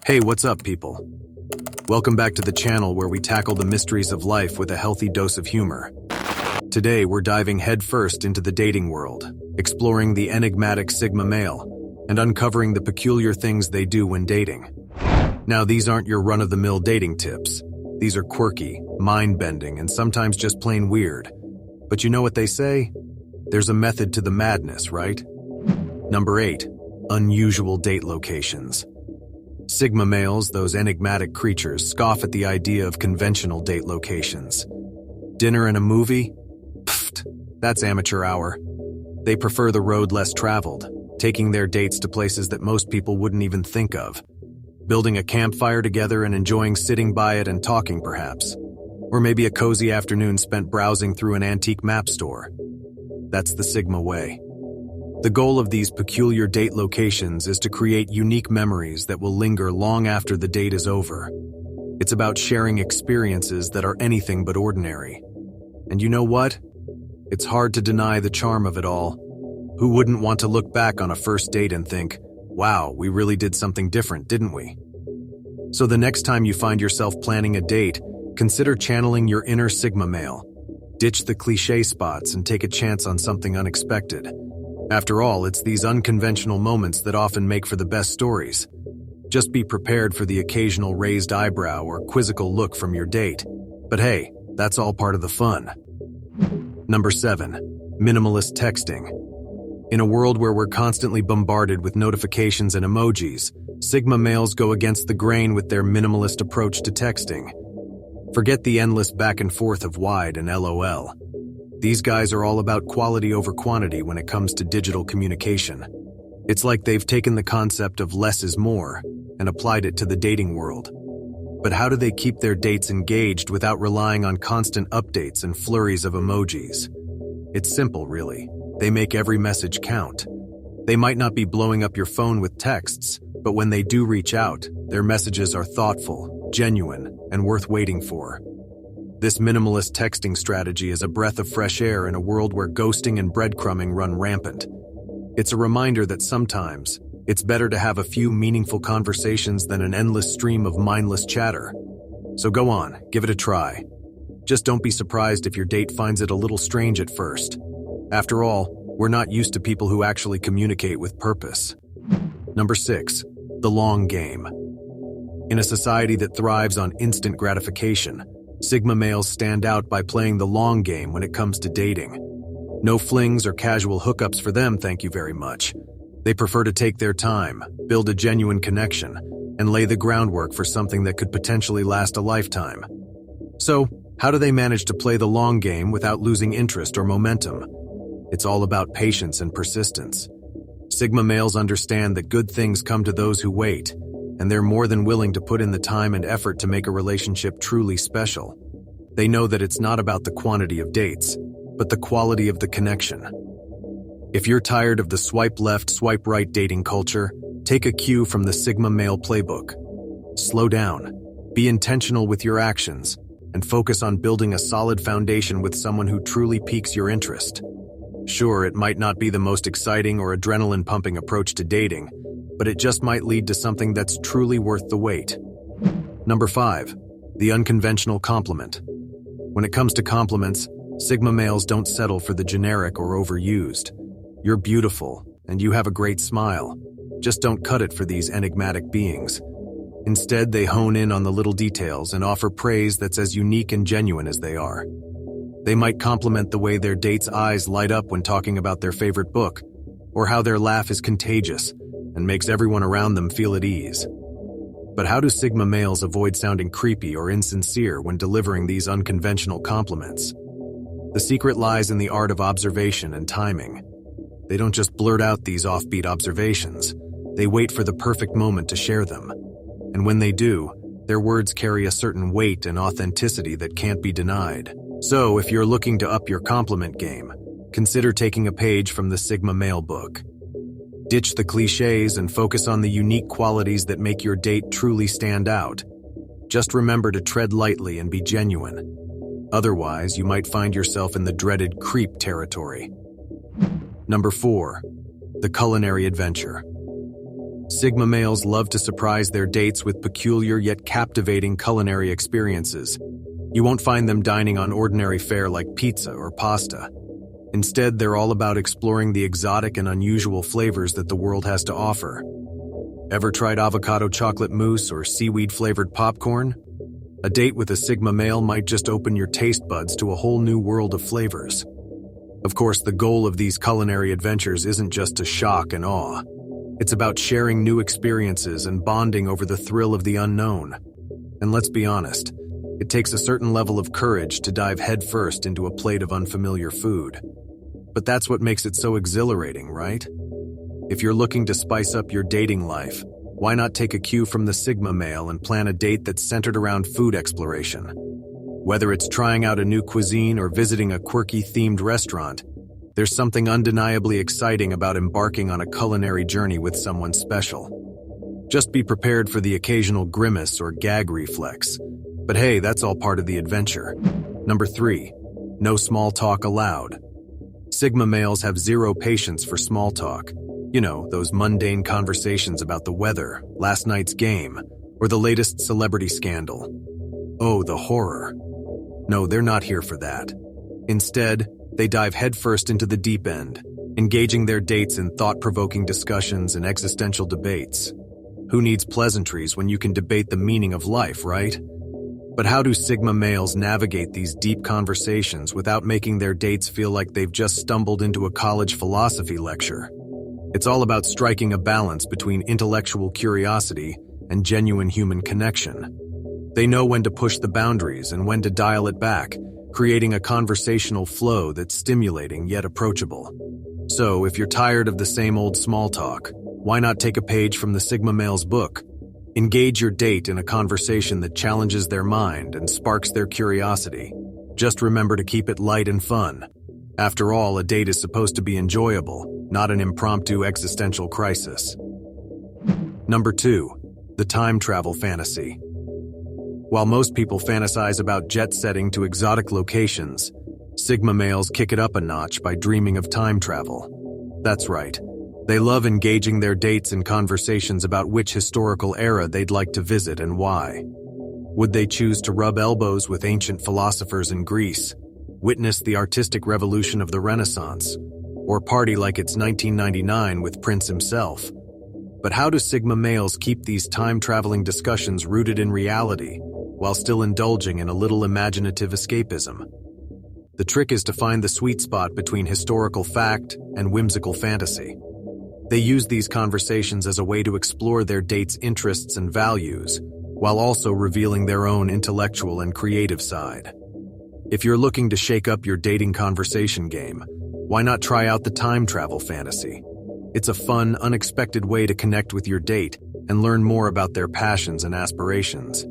Hey, what's up, people? Welcome back to the channel where we tackle the mysteries of life with a healthy dose of humor. Today, we're diving headfirst into the dating world, exploring the enigmatic Sigma male, and uncovering the peculiar things they do when dating. Now, these aren't your run-of-the-mill dating tips. These are quirky, mind-bending, and sometimes just plain weird. But you know what they say? There's a method to the madness, right? Number 8. Unusual date locations. Sigma males, those enigmatic creatures, scoff at the idea of conventional date locations. Dinner and a movie? Pfft, that's amateur hour. They prefer the road less traveled, taking their dates to places that most people wouldn't even think of. Building a campfire together and enjoying sitting by it and talking, perhaps. Or maybe a cozy afternoon spent browsing through an antique map store. That's the Sigma way. The goal of these peculiar date locations is to create unique memories that will linger long after the date is over. It's about sharing experiences that are anything but ordinary. And you know what? It's hard to deny the charm of it all. Who wouldn't want to look back on a first date and think, wow, we really did something different, didn't we? So the next time you find yourself planning a date, consider channeling your inner Sigma male. Ditch the cliché spots and take a chance on something unexpected. After all, it's these unconventional moments that often make for the best stories. Just be prepared for the occasional raised eyebrow or quizzical look from your date. But hey, that's all part of the fun. Number 7. Minimalist texting. In a world where we're constantly bombarded with notifications and emojis, Sigma males go against the grain with their minimalist approach to texting. Forget the endless back and forth of wide and LOL. These guys are all about quality over quantity when it comes to digital communication. It's like they've taken the concept of less is more and applied it to the dating world. But how do they keep their dates engaged without relying on constant updates and flurries of emojis? It's simple, really. They make every message count. They might not be blowing up your phone with texts, but when they do reach out, their messages are thoughtful, genuine, and worth waiting for. This minimalist texting strategy is a breath of fresh air in a world where ghosting and breadcrumbing run rampant. It's a reminder that sometimes, it's better to have a few meaningful conversations than an endless stream of mindless chatter. So go on, give it a try. Just don't be surprised if your date finds it a little strange at first. After all, we're not used to people who actually communicate with purpose. Number 6. The long game. In a society that thrives on instant gratification, Sigma males stand out by playing the long game when it comes to dating. No flings or casual hookups for them, thank you very much. They prefer to take their time, build a genuine connection, and lay the groundwork for something that could potentially last a lifetime. So, how do they manage to play the long game without losing interest or momentum? It's all about patience and persistence. Sigma males understand that good things come to those who wait, and they're more than willing to put in the time and effort to make a relationship truly special. They know that it's not about the quantity of dates, but the quality of the connection. If you're tired of the swipe left, swipe right dating culture, take a cue from the Sigma male playbook. Slow down, be intentional with your actions, and focus on building a solid foundation with someone who truly piques your interest. Sure, it might not be the most exciting or adrenaline-pumping approach to dating, but it just might lead to something that's truly worth the wait. Number 5. The unconventional compliment. When it comes to compliments, Sigma males don't settle for the generic or overused. You're beautiful, and you have a great smile. Just don't cut it for these enigmatic beings. Instead, they hone in on the little details and offer praise that's as unique and genuine as they are. They might compliment the way their date's eyes light up when talking about their favorite book, or how their laugh is contagious and makes everyone around them feel at ease. But how do Sigma males avoid sounding creepy or insincere when delivering these unconventional compliments? The secret lies in the art of observation and timing. They don't just blurt out these offbeat observations. They wait for the perfect moment to share them. And when they do, their words carry a certain weight and authenticity that can't be denied. So, if you're looking to up your compliment game, consider taking a page from the Sigma male book. Ditch the clichés and focus on the unique qualities that make your date truly stand out. Just remember to tread lightly and be genuine. Otherwise, you might find yourself in the dreaded creep territory. Number 4. The Culinary Adventure. Sigma males love to surprise their dates with peculiar yet captivating culinary experiences. You won't find them dining on ordinary fare like pizza or pasta. Instead, they're all about exploring the exotic and unusual flavors that the world has to offer. Ever tried avocado chocolate mousse or seaweed-flavored popcorn? A date with a Sigma male might just open your taste buds to a whole new world of flavors. Of course, the goal of these culinary adventures isn't just to shock and awe. It's about sharing new experiences and bonding over the thrill of the unknown. And let's be honest, it takes a certain level of courage to dive headfirst into a plate of unfamiliar food. But that's what makes it so exhilarating, right? If you're looking to spice up your dating life, why not take a cue from the Sigma male and plan a date that's centered around food exploration? Whether it's trying out a new cuisine or visiting a quirky themed restaurant, there's something undeniably exciting about embarking on a culinary journey with someone special. Just be prepared for the occasional grimace or gag reflex. But hey, that's all part of the adventure. Number 3, no small talk allowed. Sigma males have zero patience for small talk. You know, those mundane conversations about the weather, last night's game, or the latest celebrity scandal. Oh, the horror. No, they're not here for that. Instead, they dive headfirst into the deep end, engaging their dates in thought-provoking discussions and existential debates. Who needs pleasantries when you can debate the meaning of life, right? But how do Sigma males navigate these deep conversations without making their dates feel like they've just stumbled into a college philosophy lecture? It's all about striking a balance between intellectual curiosity and genuine human connection. They know when to push the boundaries and when to dial it back, creating a conversational flow that's stimulating yet approachable. So, if you're tired of the same old small talk, why not take a page from the Sigma male's book? Engage your date in a conversation that challenges their mind and sparks their curiosity. Just remember to keep it light and fun. After all, a date is supposed to be enjoyable, not an impromptu existential crisis. Number 2, the time travel fantasy. While most people fantasize about jet-setting to exotic locations, Sigma males kick it up a notch by dreaming of time travel. That's right. They love engaging their dates in conversations about which historical era they'd like to visit and why. Would they choose to rub elbows with ancient philosophers in Greece, witness the artistic revolution of the Renaissance, or party like it's 1999 with Prince himself? But how do Sigma males keep these time-traveling discussions rooted in reality, while still indulging in a little imaginative escapism? The trick is to find the sweet spot between historical fact and whimsical fantasy. They use these conversations as a way to explore their date's interests and values, while also revealing their own intellectual and creative side. If you're looking to shake up your dating conversation game, why not try out the time travel fantasy? It's a fun, unexpected way to connect with your date and learn more about their passions and aspirations.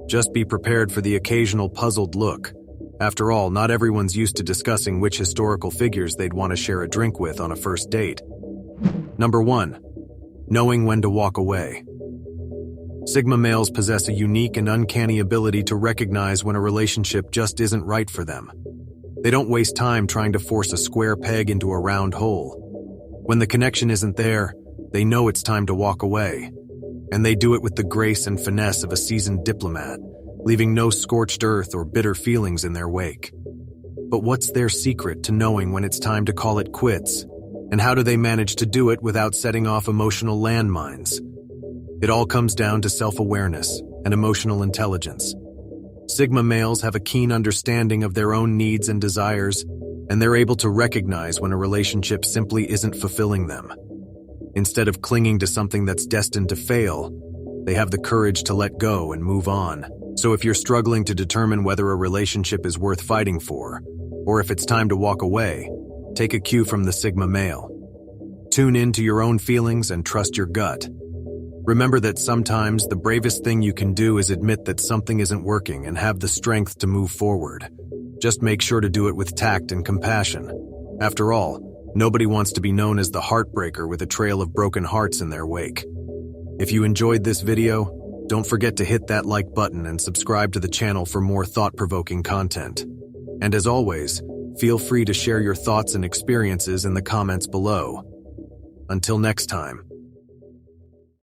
Just be prepared for the occasional puzzled look. After all, not everyone's used to discussing which historical figures they'd want to share a drink with on a first date. Number 1, knowing when to walk away. Sigma males possess a unique and uncanny ability to recognize when a relationship just isn't right for them. They don't waste time trying to force a square peg into a round hole. When the connection isn't there, they know it's time to walk away. And they do it with the grace and finesse of a seasoned diplomat, leaving no scorched earth or bitter feelings in their wake. But what's their secret to knowing when it's time to call it quits? And how do they manage to do it without setting off emotional landmines? It all comes down to self-awareness and emotional intelligence. Sigma males have a keen understanding of their own needs and desires, and they're able to recognize when a relationship simply isn't fulfilling them. Instead of clinging to something that's destined to fail, they have the courage to let go and move on. So if you're struggling to determine whether a relationship is worth fighting for, or if it's time to walk away, take a cue from the Sigma male. Tune in to your own feelings and trust your gut. Remember that sometimes the bravest thing you can do is admit that something isn't working and have the strength to move forward. Just make sure to do it with tact and compassion. After all, nobody wants to be known as the heartbreaker with a trail of broken hearts in their wake. If you enjoyed this video, don't forget to hit that like button and subscribe to the channel for more thought-provoking content. And as always, feel free to share your thoughts and experiences in the comments below. Until next time.